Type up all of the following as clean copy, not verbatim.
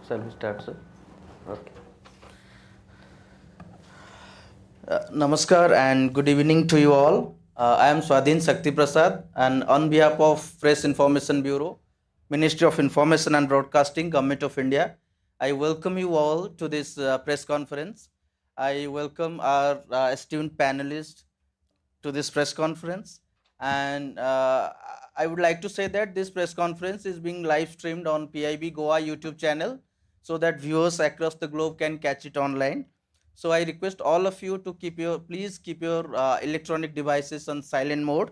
Shall we start, sir? Okay. Namaskar and good evening to you all. I am Swadhin Sakti Prasad, and on behalf of Press Information Bureau, Ministry of Information and Broadcasting, Government of India, I welcome you all to this press conference. I welcome our esteemed panelists to this press conference, and I would like to say that this press conference is being live streamed on PIB Goa YouTube channel so that viewers across the globe can catch it online. So I request all of you to please keep your electronic devices on silent mode.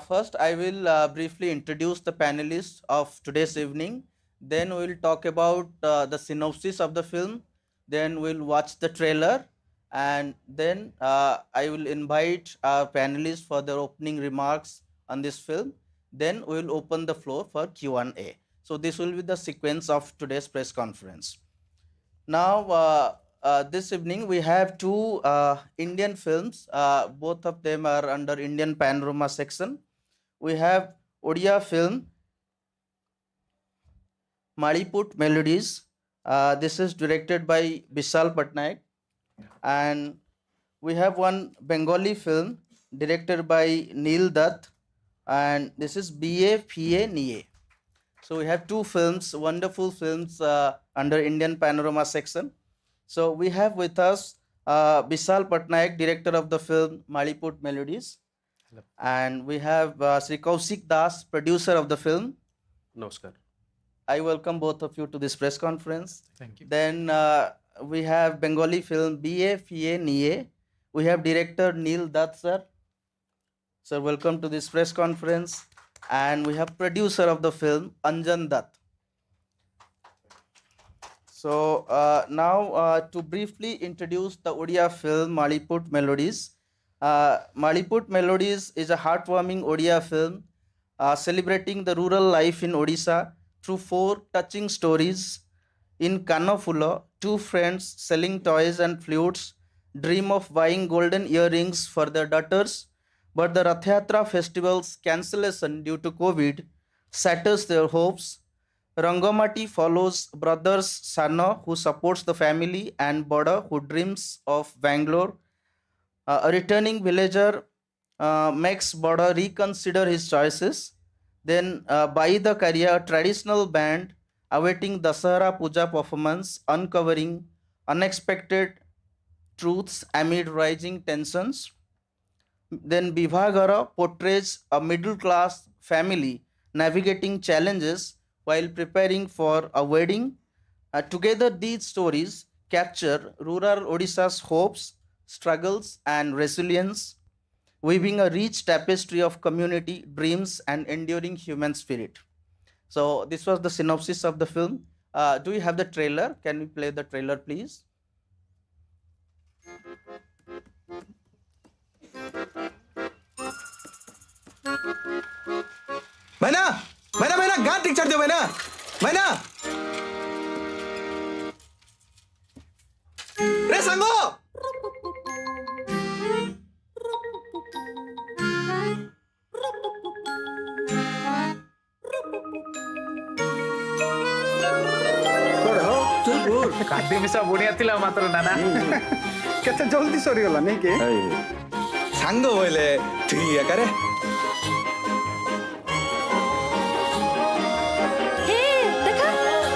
First, I will briefly introduce the panelists of today's evening. Then we will talk about the synopsis of the film. Then we'll watch the trailer, and then I will invite our panelists for their opening remarks on this film. Then we will open the floor for Q&A. So this will be the sequence of today's press conference. Now, this evening we have two Indian films. Both of them are under Indian Panorama section. We have Odia film Maliput Melodies. This is directed by Vishal Patnaik. And we have one Bengali film directed by Neel Dutt. And this is Biye Fiye Niye. So we have two films, wonderful films under Indian Panorama section. So we have with us Vishal Patnaik, director of the film Maliput Melodies. Hello. And we have Sri Kaushik Das, producer of the film. Namaskar. I welcome both of you to this press conference. Thank you. Then we have Bengali film Biye Fiye Niye. We have director Neel Dutt, sir. Sir, welcome to this press conference. And we have producer of the film Anjan Dutt. So now to briefly introduce the Odia film Maliput Melodies. Maliput Melodies is a heartwarming Odia film celebrating the rural life in Odisha through four touching stories. In Kanaphula, two friends selling toys and flutes dream of buying golden earrings for their daughters, but the Rathyatra festival's cancellation due to COVID shatters their hopes. Rangamati follows brothers Sana, who supports the family, and Bada, who dreams of Bangalore. A returning villager makes Bada reconsider his choices. Then Baidakari, a traditional band awaiting Dussehra Puja performance, uncovering unexpected truths amid rising tensions. Then Bhibhaghar portrays a middle class family navigating challenges while preparing for a wedding. Together, these stories capture rural Odisha's hopes, struggles, and resilience, weaving a rich tapestry of community, dreams, and enduring human spirit. So, this was the synopsis of the film. Do you have the trailer? Can we play the trailer, please? Maina! Maina, Maina, गान टिक दो Maina! Maina! रे संगो! खाद्य मिसा बुढ़िया थिला मात्र नाना କେତେ ଜଲ୍ଦି ସରିଗଲା ନାଇଁ କି ସାଙ୍ଗ ବୋଇଲେ ତୁଇ ଏକାରେ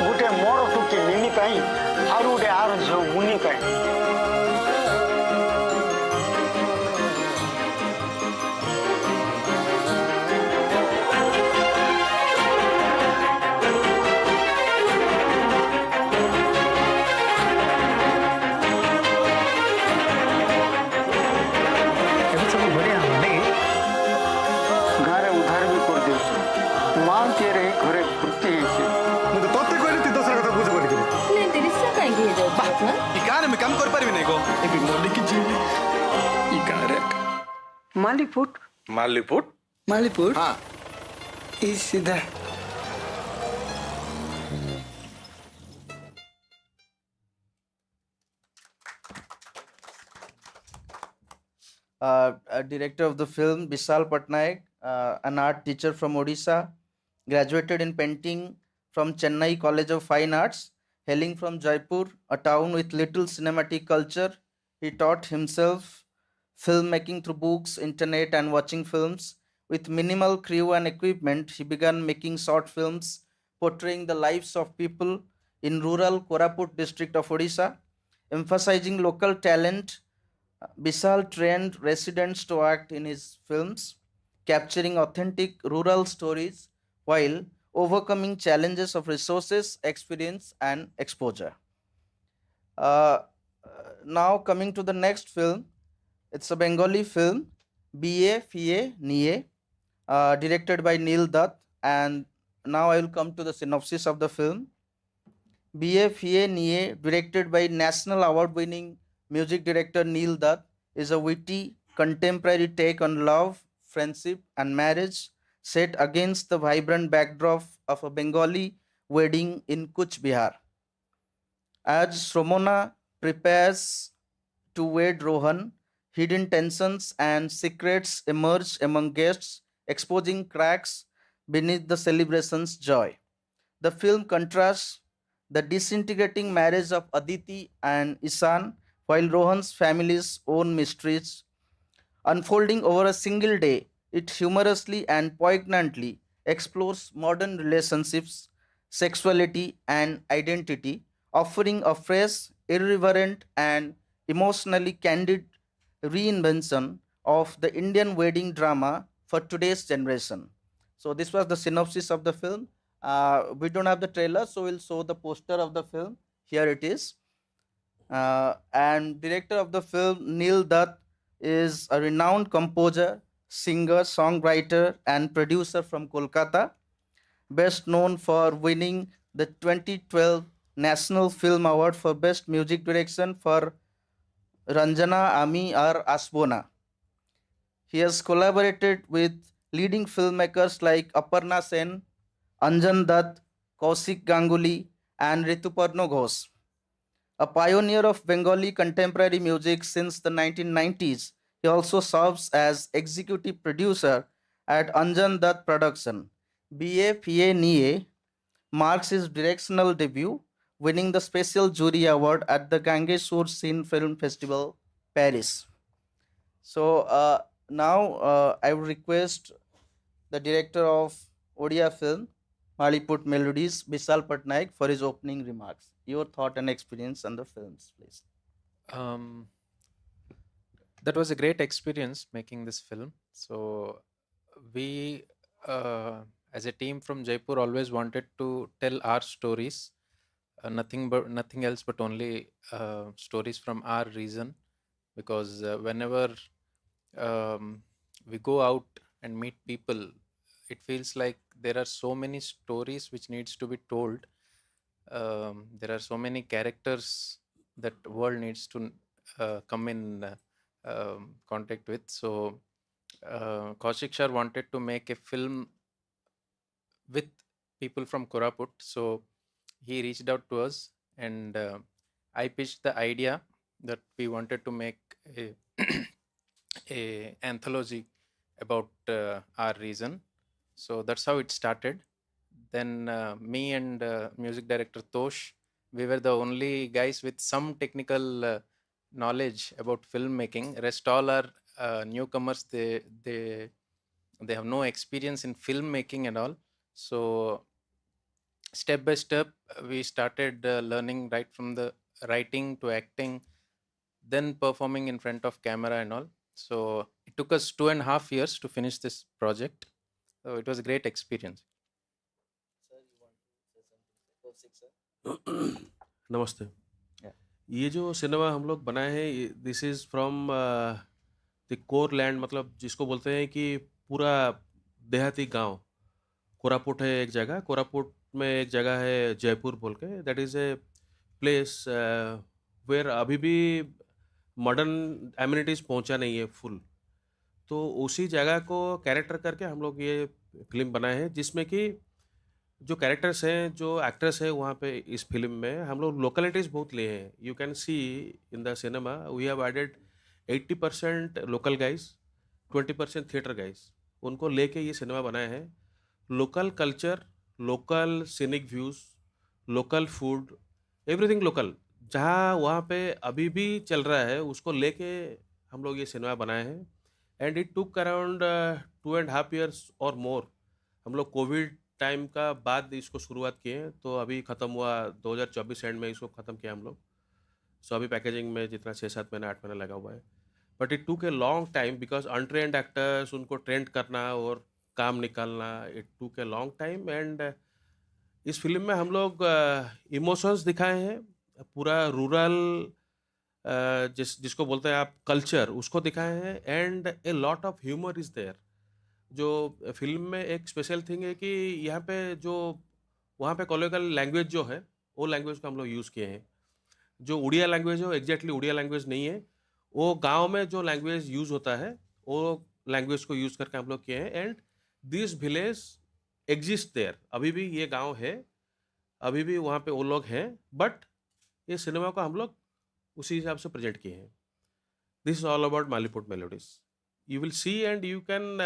ଗୋଟେ ମୋର ଟୁକି ମିନି ପାଇଁ ଆଉ ଗୋଟେ ଆର ଝିଅ ମୁନି ପାଇଁ ଗାଁରେ ଉଦ୍ଧାର ବି କରିଦେଉଛୁ ମା ତିଆରି ଘରେ ଫୁର୍ତ୍ତି ହେଇଛି ମୁଁ ତ ତତେ କହିଲି ତୁ ଦଶରା କଥା ବୁଝ କରିକି ଇ ଗାଁରେ ମୁଁ କାମ କରିପାରିବି ନାଇଁ ଗୋ ଏବେ ମଲିକି ଯିବି ଇ ଗାଁରେ ମାଲିପୁଟ ମାଲିପୁଟ ମାଲିପୁଟ ହଁ ଇ ସିଧା Director of the film Vishal Patnaik, an art teacher from Odisha, graduated in painting from Chennai College of Fine Arts. Hailing from Jaipur, a town with little cinematic culture, he taught himself filmmaking through books, internet, and watching films. With minimal crew and equipment, he began making short films portraying the lives of people in rural Koraput district of Odisha, emphasizing local talent. Vishal trained residents to act in his films, capturing authentic rural stories while overcoming challenges of resources, experience, and exposure. Uh, Now, coming to the next film, it's a Bengali film, Biye Fiye Niye, directed by Neel Dutt. And now I will come to the synopsis of the film. Biye Fiye Niye, directed by National Award winning music director Neel Dutt, is a witty, contemporary take on love, friendship, and marriage set against the vibrant backdrop of a Bengali wedding in Kuch Bihar. As Shromona prepares to wed Rohan, hidden tensions and secrets emerge among guests, exposing cracks beneath the celebration's joy. The film contrasts the disintegrating marriage of Aditi and Isan, while Rohan's family's own mysteries unfolding over a single day. It humorously and poignantly explores modern relationships, sexuality, and identity, offering a fresh, irreverent, and emotionally candid reinvention of the Indian wedding drama for today's generation. So, this was the synopsis of the film. We don't have the trailer, so we'll show the poster of the film. Here it is. And director of the film, Neel Dutt, is a renowned composer, singer, songwriter, and producer from Kolkata, best known for winning the 2012 National Film Award for Best Music Direction for Ranjana Ami or Asbona. He has collaborated with leading filmmakers like Aparna Sen, Anjan Dutt, Kaushik Ganguly, and Rituparno Ghosh. A pioneer of Bengali contemporary music since the 1990s, he also serves as executive producer at Anjan Dutt Production. Biye Fiye Niye marks his directional debut, winning the Special Jury Award at the Gangesur Scene Film Festival, Paris. So now I would request the director of Odia film, Maliput Melodies, Vishal Patnaik, for his opening remarks. Your thought and experience on the films, please. Um, that was a great experience making this film. So we, as a team from Jaipur, always wanted to tell our stories, nothing else but only stories from our region, because whenever we go out and meet people, it feels like there are so many stories which needs to be told. There are so many characters that world needs to come in contact with. So Kaushik Shah wanted to make a film with people from Koraput. So he reached out to us, and I pitched the idea that we wanted to make a, a anthology about our region. So that's how it started. Then me and music director Tosh, we were the only guys with some technical knowledge about filmmaking. Rest all are newcomers. They have no experience in filmmaking and all. So step by step, we started learning right from the writing to acting, then performing in front of camera and all. So it took us 2.5 years to finish this project. So it was a great experience. Sir, you want to say something? Kaushik, sir? नमस्ते। Yeah. ये जो cinema हम लोग बनाए हैं, this is from the core land, मतलब जिसको बोलते हैं कि पूरा देहाती गांव। कोरापुट है एक जगह, कोरापुट में एक जगह है जयपुर बोल के, that is a place where अभी भी मॉडर्न एमिनिटीज़ पहुंचा नहीं है फुल। तो उसी जगह को कैरेक्टर करके हम लोग ये फिल्म बनाए हैं, जिसमें कि जो कैरेक्टर्स हैं, जो एक्टर्स हैं वहाँ पे इस फिल्म में हम लोग लोकेलिटीज़ बहुत लिए हैं। You can see in the cinema we have added 80% local guys, 20% theatre guys, उनको लेके ये सिनेमा बनाए हैं। Local culture, local scenic views, local food, everything local. जहाँ वहाँ पे अभी भी चल रहा है उसको लेके हम लोग ये सिनेमा बनाए हैं। And it took around 2.5 years और मोर। हम लोग कोविड टाइम का बाद इसको शुरुआत किए हैं, तो अभी ख़त्म हुआ 2024 एंड में इसको ख़त्म किया हम लोग। सो अभी पैकेजिंग में जितना 6-7 महीना 8 महीना लगा हुआ है। But it took a long time because untrained actors, उनको ट्रेंड करना और काम निकालना, it took a long time. And इस फिल्म में हम लोग इमोशंस दिखाए हैं, पूरा रूरल जिसको बोलते हैं आप कल्चर, उसको दिखाए हैं। And a lot of humour is there. जो फिल्म में एक स्पेशल थिंग है कि यहाँ पे जो वहाँ पे कोलोकल लैंग्वेज जो है, वो लैंग्वेज को हम लोग यूज़ किए हैं। जो उड़िया लैंग्वेज है वो एग्जैक्टली उड़िया लैंग्वेज नहीं है, वो गांव में जो लैंग्वेज यूज़ होता है वो लैंग्वेज को यूज़ करके हम लोग किए हैं। And this village exist there, अभी भी ये गांव है, अभी भी वहाँ पे वो लोग हैं। बट ये सिनेमा को हम लोग उसी हिसाब से प्रेजेंट किए हैं। This is all about Maliput melodies. You will see and you can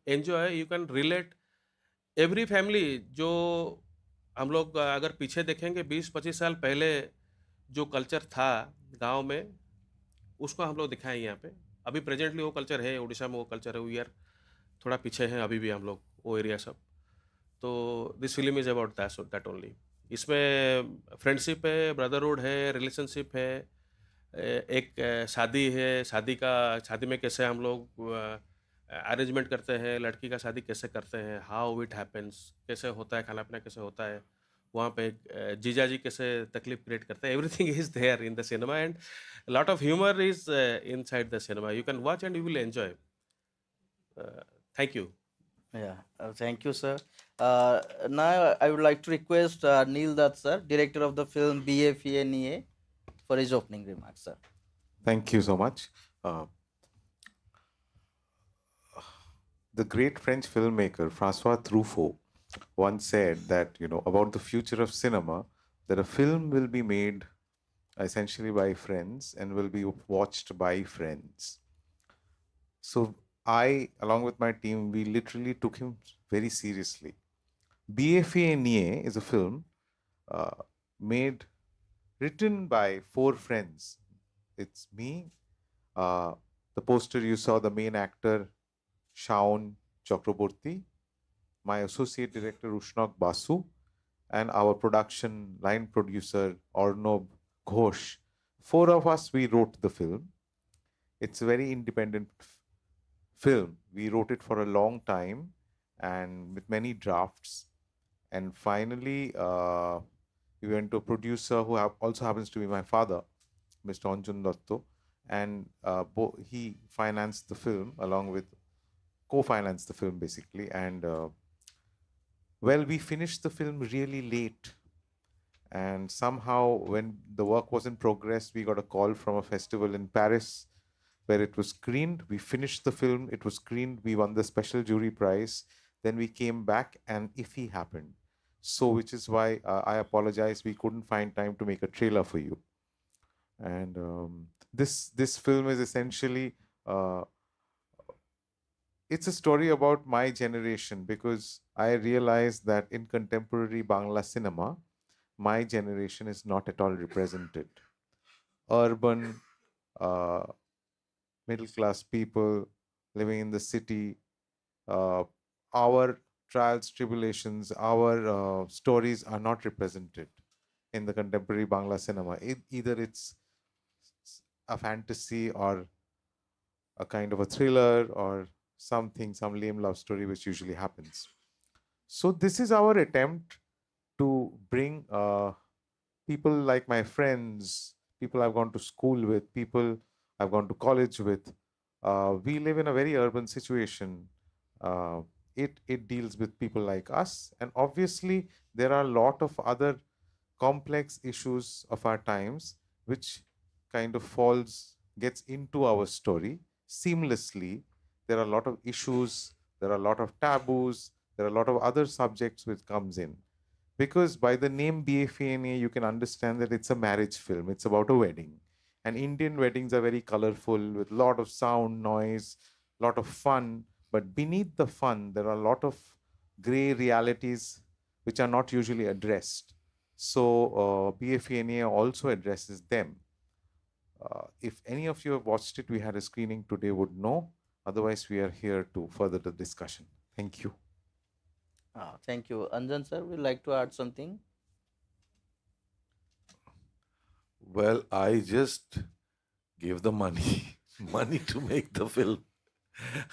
enjoy, you can relate every family. जो हम लोग अगर पीछे देखेंगे 20-25 साल पहले जो कल्चर था गांव में, उसको हम लोग दिखाएं यहाँ पे। अभी प्रेजेंटली वो कल्चर है, उड़ीसा में वो कल्चर है, वी आर थोड़ा पीछे हैं अभी भी हम लोग वो एरिया सब। तो this film is about that only. इसमें फ्रेंडशिप है, ब्रदरहुड है, रिलेशनशिप है, एक शादी है, शादी में कैसे हम लोग अरेंजमेंट करते हैं, लड़की का शादी कैसे करते हैं, हाउ इट हैपेंस, कैसे होता है, खाना पीना कैसे होता है वहाँ पे, जीजा जी कैसे तकलीफ क्रिएट करते हैं, everything is there in the cinema. And lot of humour is inside the cinema, you can watch and you will enjoy. Thank you. Yeah, thank you, sir. Now I would like to request Neel Dutt, sir, director of the film Biye Fiye Niye, for his opening remarks, sir. Thank you so much. Uh, the great French filmmaker Francois Truffaut once said that, about the future of cinema, that a film will be made essentially by friends and will be watched by friends. So I, along with my team, we literally took him very seriously. Biye Fiye Niye is a film written by 4 friends. It's me, the poster you saw, the main actor, Shaun Chakraborty, my associate director, Ushnok Basu, and our production line producer, Arnob Ghosh. 4 of us, we wrote the film. It's a very independent film. We wrote it for a long time and with many drafts. And finally, we went to a producer who also happens to be my father, Mr. Anjan Datto, and he financed the film co-financed the film basically. And we finished the film really late. And somehow, when the work was in progress, we got a call from a festival in Paris where it was screened. We finished the film, it was screened, we won the special jury prize. Then we came back and Iffy happened. So, which is why I apologize, we couldn't find time to make a trailer for you. And this film is essentially, it's a story about my generation, because I realized that in contemporary Bangla cinema, my generation is not at all represented. Urban, middle class people living in the city, our trials, tribulations, our stories are not represented in the contemporary Bangla cinema. Either it's a fantasy or a kind of a thriller or some lame love story which usually happens. So this is our attempt to bring people like my friends, people I've gone to school with, people I've gone to college with. We live in a very urban situation. It deals with people like us, and obviously there are a lot of other complex issues of our times which kind of gets into our story seamlessly. There are a lot of issues, there are a lot of taboos, there are a lot of other subjects which comes in. Because by the name Biye Fiye Niye, you can understand that it's a marriage film. It's about a wedding. And Indian weddings are very colorful with a lot of sound, noise, lot of fun. But beneath the fun, there are a lot of gray realities which are not usually addressed. So Biye Fiye Niye also addresses them. If any of you have watched it, we had a screening today, would know. Otherwise, we are here to further the discussion. Thank you. Thank you. Anjan sir, would you like to add something? Well, I just gave the money money to make the film.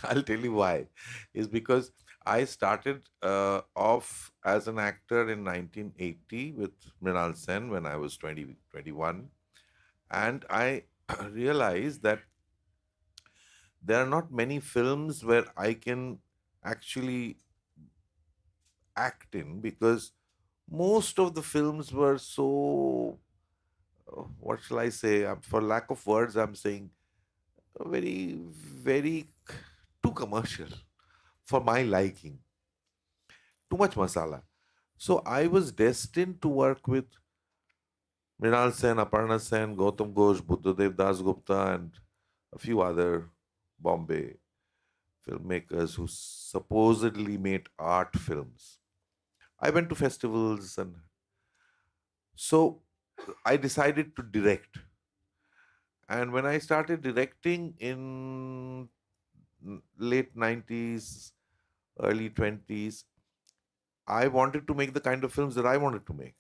I'll tell you why. Is because I started off as an actor in 1980 with Mrinal Sen when I was 21. And I realized that there are not many films where I can actually act in, because most of the films were so, what shall I say, for lack of words, I'm saying very, very too commercial for my liking. Too much masala. So I was destined to work with Mrinal Sen, Aparna Sen, Gautam Ghosh, Buddhadev Das Gupta, and a few other Bombay filmmakers who supposedly made art films. I went to festivals, and so I decided to direct. And when I started directing in late 90s, early 20s, I wanted to make the kind of films that I wanted to make.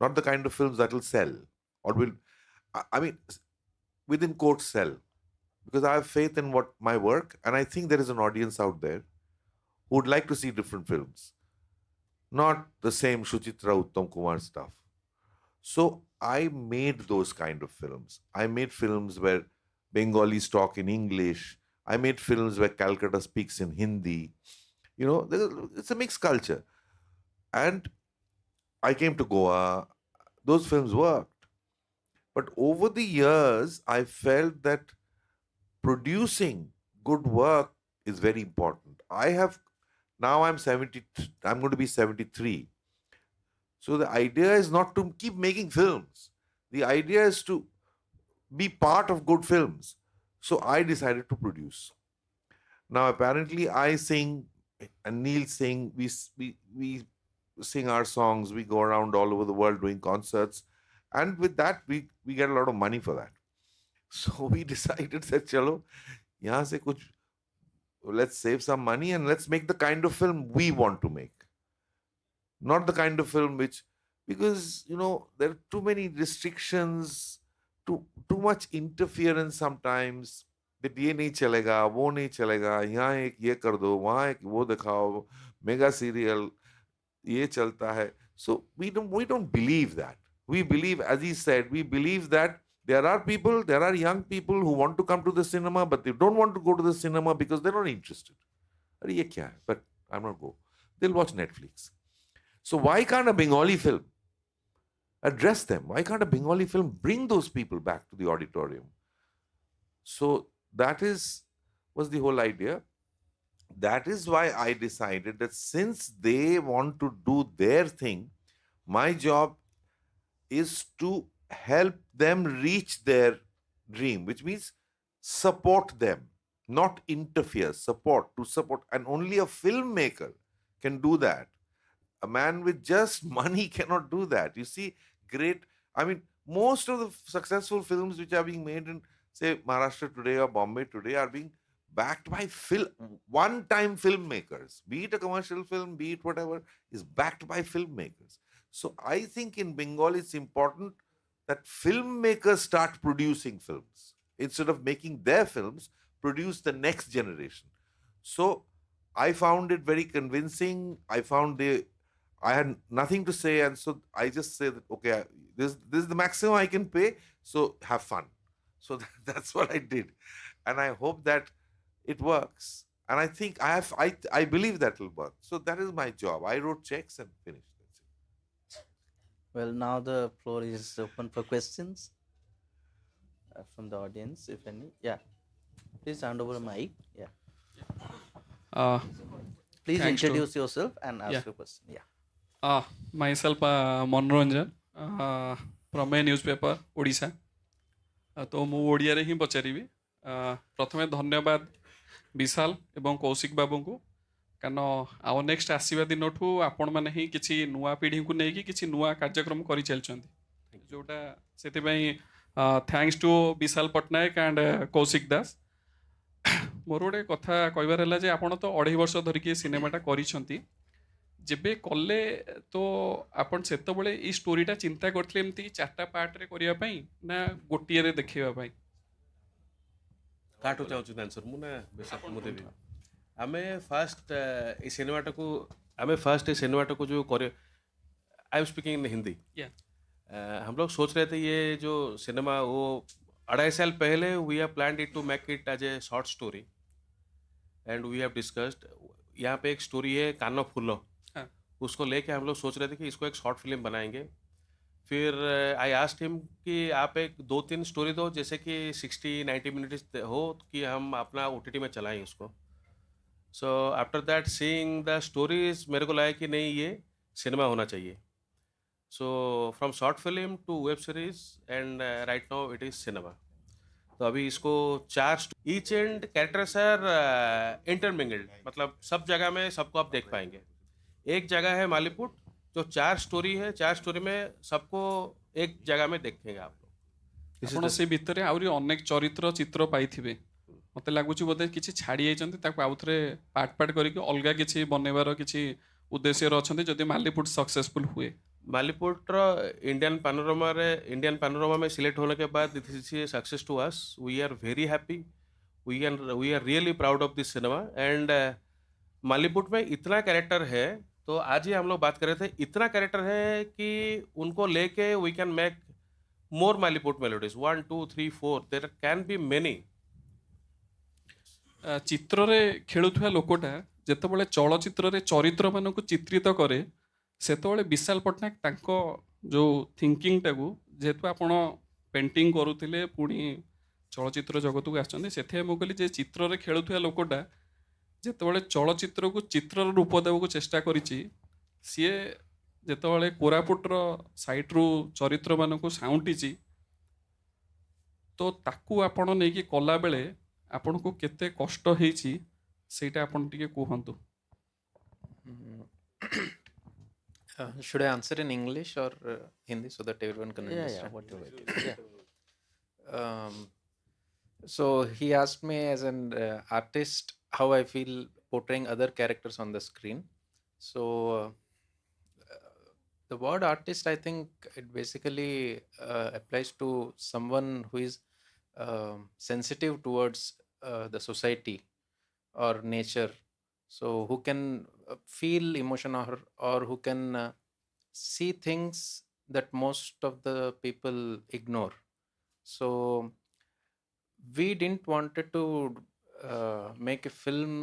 Not the kind of films that will sell or will, I mean, within quotes, sell. Because I have faith in what my work, and I think there is an audience out there who would like to see different films. Not the same Shuchitra Uttam Kumar stuff. So I made those kind of films. I made films where Bengalis talk in English. I made films where Calcutta speaks in Hindi. You know, it's a mixed culture. And I came to Goa. Those films worked. But over the years, I felt that producing good work is very important. Now I'm 70, I'm going to be 73. So the idea is not to keep making films. The idea is to be part of good films. So I decided to produce. Now apparently I sing and Neel sing, we sing our songs, we go around all over the world doing concerts. And with that, we get a lot of money for that. So we decided that, chalo, yahan se kuch, let's save some money and let's make the kind of film we want to make. Not the kind of film because, you know, there are too many restrictions, too much interference sometimes. That ye nahi chalega, wo nahi chalega, yahan ek ye kar do, wahan ek wo dikhao, mega serial, ye chalta hai. So we don't believe that. We believe, as he said, we believe that there are young people who want to come to the cinema, but they don't want to go to the cinema because they're not interested. Are ye kya hai? But I'm not go. They'll watch Netflix. So why can't a Bengali film address them? Why can't a Bengali film bring those people back to the auditorium? So that was the whole idea. That is why I decided that since they want to do their thing, my job is to help them reach their dream, which means support them, not interfere, support. And only a filmmaker can do that. A man with just money cannot do that. You see, most of the successful films which are being made in, say, Maharashtra today or Bombay today are being backed by one-time filmmakers. Be it a commercial film, be it whatever, is backed by filmmakers. So I think in Bengal it's important that filmmakers start producing films. Instead of making their films, produce the next generation. So I found it very convincing. I had nothing to say, and so I just said, okay, this is the maximum I can pay, so have fun. So that's what I did. And I hope that it works. And I think I believe that will work. So that is my job. I wrote checks and finished. That's it. Well, now the floor is open for questions from the audience, if any. Yeah. Please hand over the mic. Yeah. Please Thanks to- introduce yourself and ask Yeah. your question. Yeah. Myself, Manoranjan, from a newspaper, Odisha. तो मु ओडिया रे ही पचारिबी प्रथमे धन्यवाद विशाल एवं कौशिक बाबू को କାରଣ ଆଉ next ଆସିବା ଦିନଠୁ ଆପଣମାନେ ହିଁ କିଛି ନୂଆ ପିଢ଼ିଙ୍କୁ ନେଇକି କିଛି ନୂଆ କାର୍ଯ୍ୟକ୍ରମ କରିଚାଲିଛନ୍ତି ଯେଉଁଟା ସେଥିପାଇଁ thanks to Vishal Pattnaik and Kaushik Das. ମୋର ଗୋଟେ କଥା କହିବାର ହେଲା ଯେ ଆପଣ ତ 2.5 ବର୍ଷ ଧରିକି ସିନେମାଟା କରିଛନ୍ତି, ଯେବେ କଲେ ତ ଆପଣ ସେତେବେଳେ ଏଇ ଷ୍ଟୋରିଟା ଚିନ୍ତା କରିଥିଲେ ଏମିତି 4ଟା ପାର୍ଟରେ କରିବା ପାଇଁ ନା ଗୋଟିଏରେ ଦେଖେଇବା ପାଇଁ? କାଠୁ ଚାହୁଁଛନ୍ତି ଆନ୍ସର ମୁଁ ନା ବେଶୀ ମୁଁ ଦେବି। ଆମେ ଫାଷ୍ଟ ଏ सिनेमाटाକୁ जो करे, I am speaking in Hindi. Yeah. हम लोग सोच रहे थे ये जो सिनेमा वो 2.5 साल पहले we have planned it to make it as a short story and we have discussed. यहाँ पे एक स्टोरी है कानफूलो, हाँ. उसको लेके हम लोग सोच रहे थे कि इसको एक शॉर्ट फिल्म बनाएंगे। फिर आई आस्क्ड हिम कि आप एक 2-3 स्टोरी दो जैसे कि 60-90 मिनट्स हो कि हम अपना OTT में चलाएं उसको। So after that seeing the stories मेरे को लगा कि नहीं ये सिनेमा होना चाहिए। So from short film to web series and right now it is cinema. तो अभी इसको 4 each and characters are intermingled, मतलब सब जगह में सबको आप देख पाएंगे। एक जगह है मालीपुट जो 4 स्टोरी है, 4 स्टोरी में सबको एक जगह में देखेंगे आप लोग। ଆପଣ ସେ ଭିତରେ ଆହୁରି ଅନେକ ଚରିତ୍ର ଚିତ୍ର ପାଇଥିବେ, ମତେ ଲାଗୁଛି ବୋଧେ କିଛି ଛାଡ଼ି ଯାଇଛନ୍ତି ତାକୁ ଆଉଥରେ ପାର୍ଟ ପାର୍ଟ କରିକି ଅଲଗା କିଛି ବନେଇବାର କିଛି ଉଦ୍ଦେଶ୍ୟରେ ଅଛନ୍ତି ଯଦି ମାଲିପୁଟ ସକ୍ସେସଫୁଲ ହୁଏ। मालीपुट इंडियन पैनोरमा में सिलेक्ट होने के बाद this is success to us. We are very happy, we are really proud of this cinema. And Maliput में इतना कैरेक्टर है, तो आज ही हम लोग बात कर रहे थे, इतना कैरेक्टर है कि उनको लेके we can make more Maliput melodies 1 2 3 4 there can be many. ଚିତ୍ରରେ ଖେଳୁଥିବା ଲୋକଟା ଯେତେବେଳେ ଚଳଚ୍ଚିତ୍ରରେ ଚରିତ୍ରମାନଙ୍କୁ ଚିତ୍ରିତ କରେ ସେତେବେଳେ ବିଶାଲ ପଟ୍ଟନାୟକ ତାଙ୍କ ଯେଉଁ ଥିଙ୍କିଂଟାକୁ, ଯେହେତୁ ଆପଣ ପେଣ୍ଟିଂ କରୁଥିଲେ ପୁଣି ଚଳଚ୍ଚିତ୍ର ଜଗତକୁ ଆସିଛନ୍ତି, ସେଥିପାଇଁ ମୁଁ କହିଲି ଯେ ଚିତ୍ରରେ ଖେଳୁଥିବା ଲୋକଟା ଯେତେବେଳେ ଚଳଚ୍ଚିତ୍ରକୁ ଚିତ୍ରର ରୂପ ଦେବାକୁ ଚେଷ୍ଟା କରିଛି, ସିଏ ଯେତେବେଳେ କୋରାପୁଟର ସାଇଟ୍ରୁ ଚରିତ୍ରମାନଙ୍କୁ ସାଉଁଟିଛି ତ ତାକୁ ଆପଣ ନେଇକି କଲାବେଳେ ଆପଣଙ୍କୁ କେତେ କଷ୍ଟ ହେଇଛି ସେଇଟା ଆପଣ ଟିକେ କୁହନ୍ତୁ। Should I answer in English or Hindi so that everyone can understand? Whatever it is. Yeah. So he asked me as an artist how I feel portraying other characters on the screen. So the word artist, I think it basically applies to someone who is sensitive towards the society or nature. So who can feel emotion or who can see things that most of the people ignore. So we didn't wanted to make a film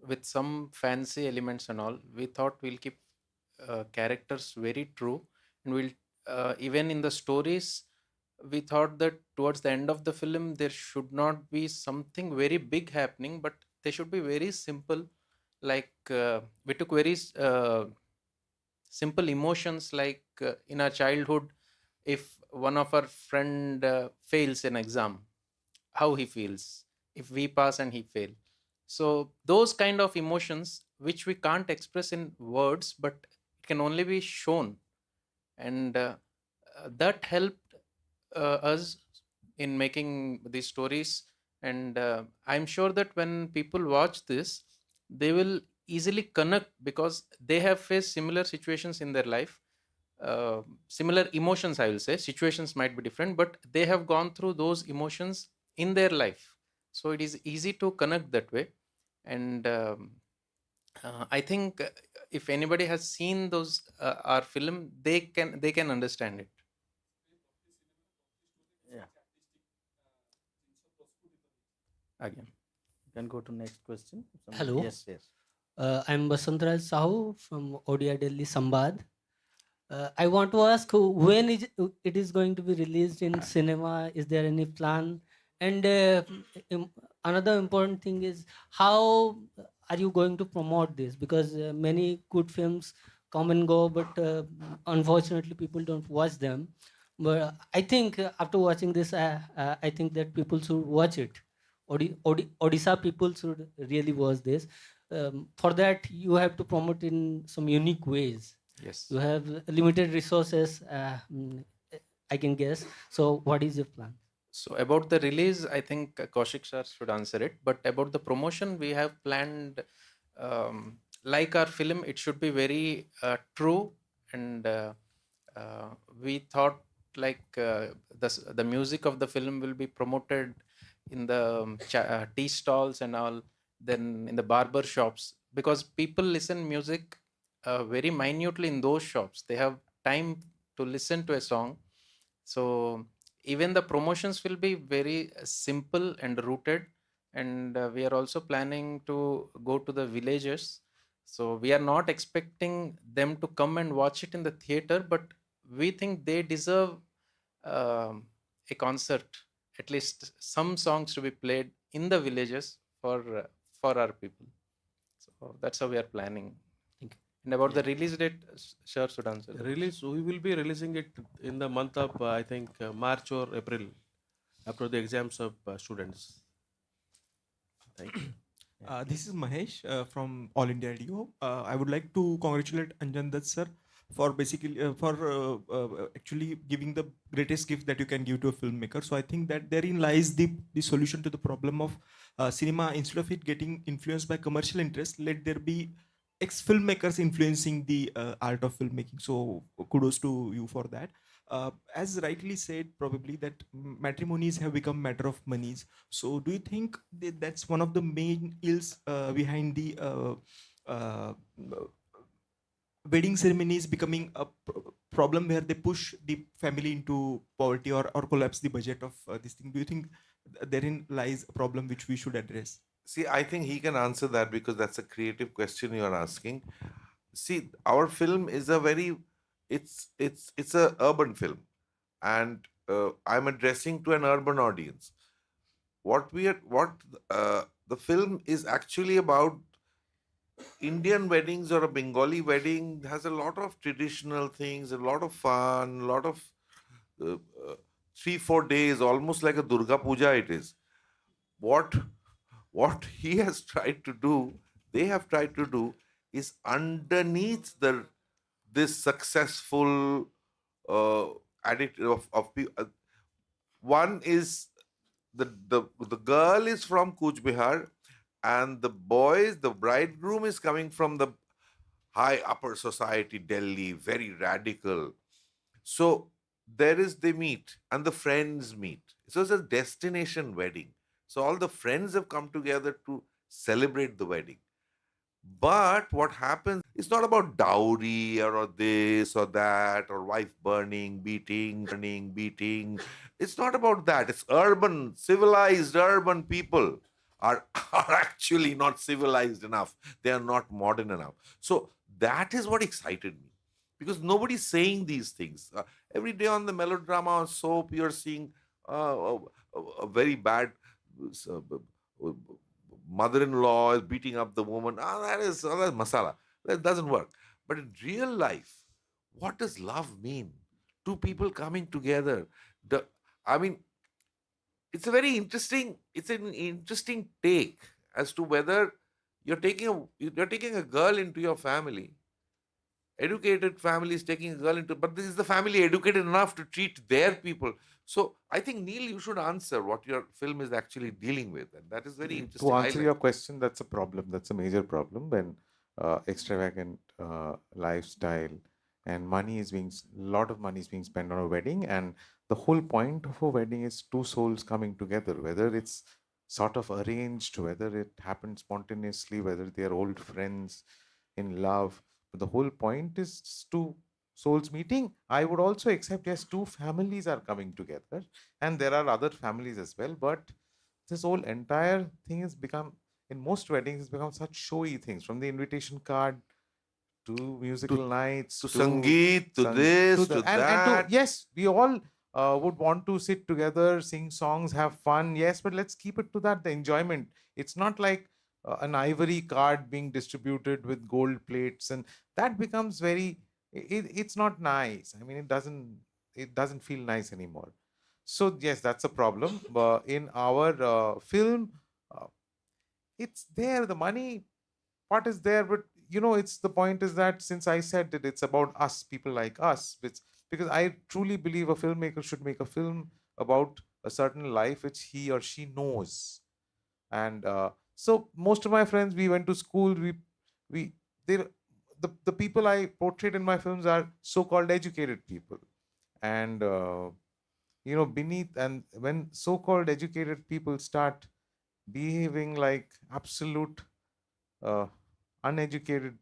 with some fancy elements and all. We thought we'll keep characters very true, and we'll even in the stories we thought that towards the end of the film there should not be something very big happening, but they should be very simple. Like we took very simple emotions, like in our childhood, if one of our friend fails an exam, how he feels, if we pass and he fail. So those kind of emotions which we can't express in words, but it can only be shown, and that helped us in making these stories. And I'm sure that when people watch this, they will easily connect because they have faced similar situations in their life, similar emotions, I will say. Situations might be different, but they have gone through those emotions in their life, so it is easy to connect that way. And I think if anybody has seen those our film, they can understand it. Yeah. Again, You can go to next question. Hello. Yes, yes. I'm Basantraj Sahu from Odia, Delhi, Sambad. I want to ask when it is going to be released in cinema? Is there any plan? And another important thing is how are you going to promote this? Because many good films come and go, but unfortunately people don't watch them. But I think after watching this, I think that people should watch it. Odisha people should really watch this. For that, you have to promote in some unique ways. Yes. You have limited resources, I can guess. So, what is your plan? So about the release, I think Kaushik sir should answer it. But about the promotion, we have planned, like our film, it should be very true, and we thought like the music of the film will be promoted in the tea stalls and all, then in the barber shops, because people listen music very minutely in those shops. They have time to listen to a song, so even the promotions will be very simple and rooted. And we are also planning to go to the villages, so we are not expecting them to come and watch it in the theater, but we think they deserve a concert, at least some songs to be played in the villages for our people. So that's how we are planning. Thank you. And about the release date, sure should answer that. Release, we will be releasing it in the month of, I think, March or April, after the exams of students. Thank you. This is Mahesh from All India Radio. I would like to congratulate Anjan Dutt sir for basically actually giving the greatest gift that you can give to a filmmaker. So I think that therein lies the solution to the problem of cinema. Instead of it getting influenced by commercial interest, let there be ex-filmmakers influencing the art of filmmaking. So kudos to you for that. As rightly said, probably that matrimonies have become matter of monies. So do you think that's one of the main ills behind the wedding ceremonies becoming a problem where they push the family into poverty or collapse the budget of this thing? Do you think therein lies a problem which we should address? See, I think he can answer that because that's a creative question you are asking. See, our film is a very, it's a urban film, and I'm addressing to an urban audience. What the film is actually about, Indian weddings or a Bengali wedding has a lot of traditional things, a lot of fun, a lot of 3-4 days, almost like a Durga Puja it is. What he has tried to do, they have tried to do, is underneath this successful addict of people. One is the girl is from Kuch Bihar, and the bridegroom is coming from the high upper society, Delhi, very radical. So they meet and the friends meet. So it's a destination wedding. So all the friends have come together to celebrate the wedding. But what happens, it's not about dowry or this or that or wife burning, beating. It's not about that. It's urban, civilized urban people are actually not civilized enough. They are not modern enough. So that is what excited me, because nobody's saying these things. Every day on the melodrama or soap, you're seeing a very bad mother-in-law is beating up the woman. That's masala. That doesn't work. But in real life, what does love mean? Two people coming together. It's an interesting take as to whether you're taking a girl into your family. Educated families taking a girl into, but this is the family educated enough to treat their people. So I think, Neel, you should answer what your film is actually dealing with, and that is very interesting. To answer your question, that's a problem. That's a major problem when extravagant lifestyle and lot of money is being spent on a wedding, and the whole point of a wedding is two souls coming together, whether it's sort of arranged, whether it happened spontaneously, whether they are old friends in love. But the whole point is two souls meeting. I would also accept, yes, two families are coming together, and there are other families as well, but this whole entire thing has become, in most weddings, has become such showy things, from the invitation card to musical nights to Sangeet, to this, to that. Yes, we all would want to sit together, sing songs, have fun. Yes, but let's keep it to that, the enjoyment. It's not like an ivory card being distributed with gold plates, and that becomes very, it's not nice. I mean, it doesn't feel nice anymore. So yes, that's a problem. In our film, it's there, the money part is there, but it's the point is that since I said that it's about us, people like us, because I truly believe a filmmaker should make a film about a certain life which he or she knows. And so most of my friends, we went to school, we they the people I portrayed in my films are so-called educated people. And beneath, and when so-called educated people start behaving like absolute uneducated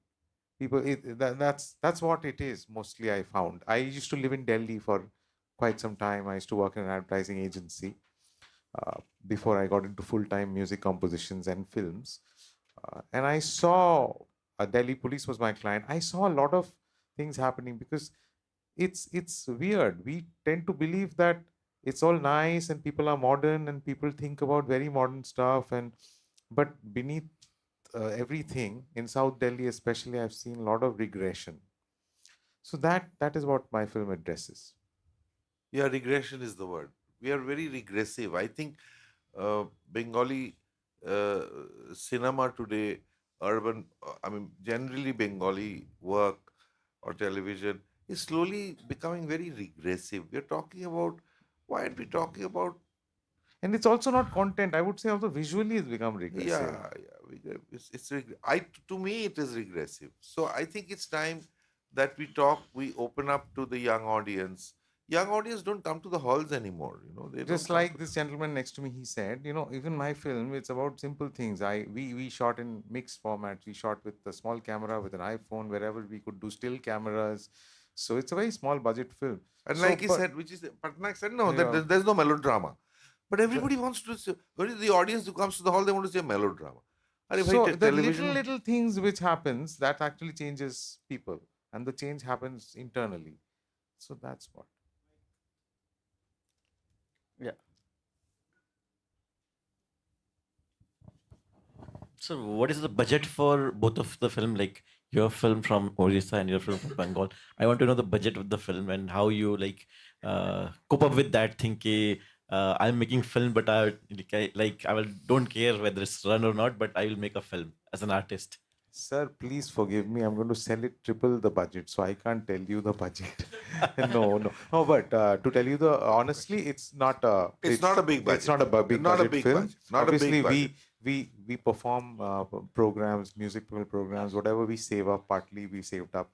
people, that's what it is mostly. I found, I used to live in Delhi for quite some time. I used to work in an advertising agency before I got into full-time music compositions and films. And I saw Delhi police was my client. I saw a lot of things happening, because it's weird. We tend to believe that it's all nice and people are modern and people think about very modern stuff, but beneath everything in South Delhi especially, I've seen a lot of regression. So that is what my film addresses. Yeah, regression is the word. We are very regressive. I think Bengali cinema today, generally Bengali work or television is slowly becoming very regressive. We are talking about, why aren't we talking about? And it's also not content. I would say also visually it's become regressive. Yeah. To me, it is regressive. So I think it's time that we open up to the young audience. Young audience don't come to the halls anymore. They Just don't come like to this gentleman next to me, he said, even my film, it's about simple things. We shot in mixed formats. We shot with a small camera, with an iPhone, wherever we could do still cameras. So it's a very small budget film. And So, like he but- said, which is Patnaik said, no, Yeah. there's no melodrama. But everybody wants to see, the audience who comes to the hall, they want to see a melodrama. Arey bhai, So the television. little things which happens, that actually changes people, and the change happens internally. So that's what. So, what is the budget for both of the film? Like your film from Odisha and your film from Bengal. I want to know the budget of the film and how you cope up with that. Thinking I'm making film, but I don't care whether it's run or not, but I will make a film as an artist. Sir, please forgive me. I'm going to sell it triple the budget, so I can't tell you the budget. No. But to tell you honestly, it's not a. It's not a big budget. It's not a big Not a budget big film. budget. Not a big Obviously, budget. we perform programs, musical programs, whatever we save up. Partly we saved up.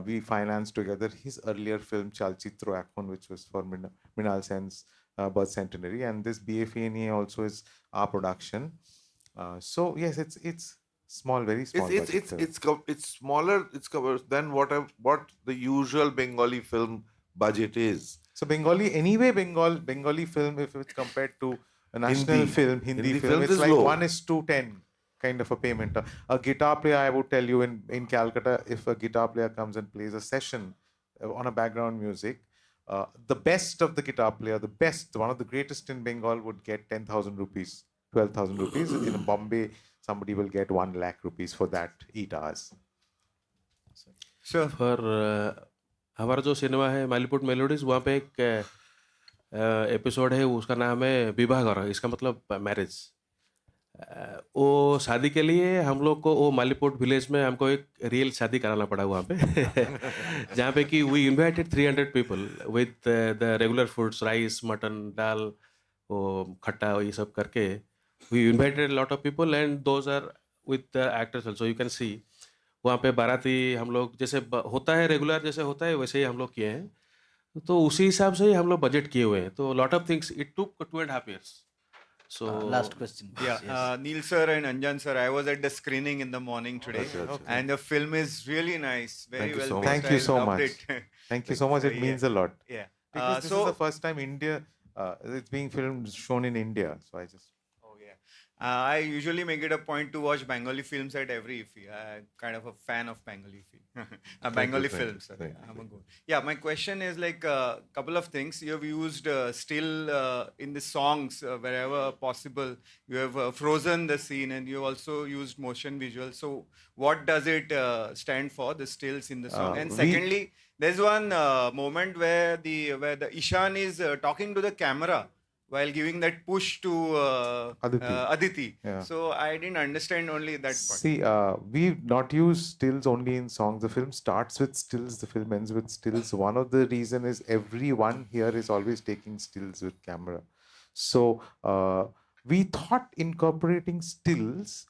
We financed together his earlier film Chalchitro Akhon, which was for Mrinal Sen's birth centenary, and this Biye Fiye Niye also is our production. So yes, it's small, very small. It's smaller. It's covered than what the usual Bengali film budget is. So Bengali film, if it's compared to a national film, Hindi film, films it's is like low. 1:10 kind of a payment. A guitar player, I would tell you, in Calcutta, if a guitar player comes and plays a session on a background music, the best of the guitar player, one of the greatest in Bengal would get 10,000 rupees, 12,000 rupees. In Bombay, somebody will get 1 lakh rupees for that 8 hours. Sure. पर हमारा जो cinema है मालीपुट melodies, वहाँ पे एक episode है, उसका नाम है विभाघर, इसका मतलब मैरिज। वो शादी के लिए हम लोग को वो मालीपुट विलेज में हमको एक रियल शादी कराना पड़ा वहाँ पे जहाँ पे कि we invited 300 people with the regular foods, rice, mutton, dal, वो खट्टा, ये सब करके we invited lot of people and those are with the actors also. You can see वहाँ पे बाराती हम लोग जैसे होता है रेगुलर, जैसे होता है वैसे ही हम लोग किए हैं, तो उसी हिसाब से ही हम लोग बजट किए हुए हैं। तो lot of things, it took 2.5 years. So Last question. Yeah, Neel sir and Anjan sir, I was at the screening in the morning today, and the film is really nice, very Thank you well so made. much. Thank you I so loved much. it. Thank you so much. It Yeah. means a lot. Yeah. Because this is the first time it's being filmed, shown in India. So I just. Oh yeah. I usually make it a point to watch Bengali films at every IFFI. I'm kind of a fan of Bengali film. Bengali films. Sorry. I'm a good. Yeah, my question is like a couple of things. You have used still in the songs wherever possible. You have frozen the scene, and you also used motion visual. So what does it stand for? The stills in the song. And secondly, there's one moment where the Ishan is talking to the camera while giving that push to Aditi. Aditi. Yeah. So I didn't understand only that part. See, we've not used stills only in songs. The film starts with stills, the film ends with stills. One of the reason is everyone here is always taking stills with camera. So we thought incorporating stills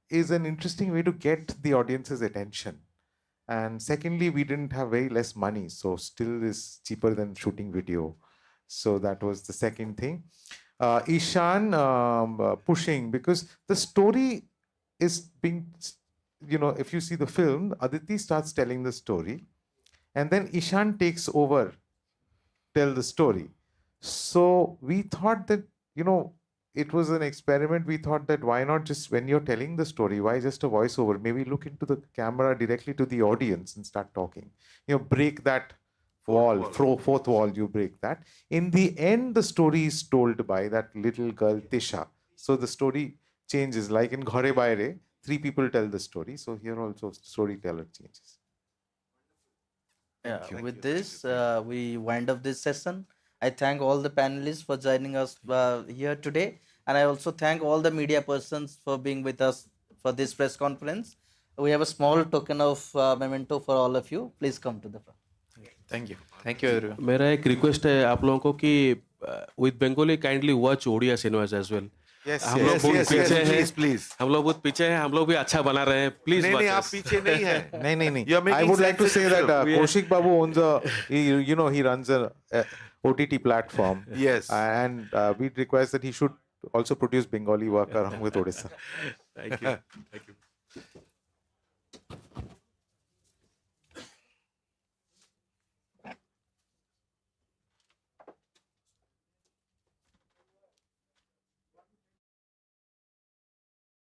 is an interesting way to get the audience's attention. And secondly, we didn't have very less money, so still is cheaper than shooting video. So that was the second thing. Ishan pushing, because the story is being, if you see the film, Aditi starts telling the story and then Ishan takes over, tell the story. So we thought that, it was an experiment. We thought that why not just, when you're telling the story, why just a voiceover? Maybe look into the camera directly to the audience and start talking. Break that fourth wall, you break that. In the end, the story is told by that little girl, Tisha. So the story changes. Like in Ghare Baire, 3 people tell the story. So here also storyteller changes. Yeah, with this, we wind up this session. I thank all the panelists for joining us here today. And I also thank all the media persons for being with us for this press conference. We have a small token of memento for all of you. Please come to the front. Thank you. Thank you, everyone. मेरा एक request है आप लोगों को कि with Bengali kindly watch Odia cinemas as well. हम लोग बहुत पीछे हैं, प्लीज. हम लोग बहुत पीछे हैं, हम लोग भी अच्छा बना रहे हैं. प्लीज नहीं, आप पीछे नहीं हैं. नहीं. I would like to say that Kaushik Babu owns he runs a OTT platform. Yes. And we request that he should also produce Bengali work along with Odisha. Thank you. Thank you.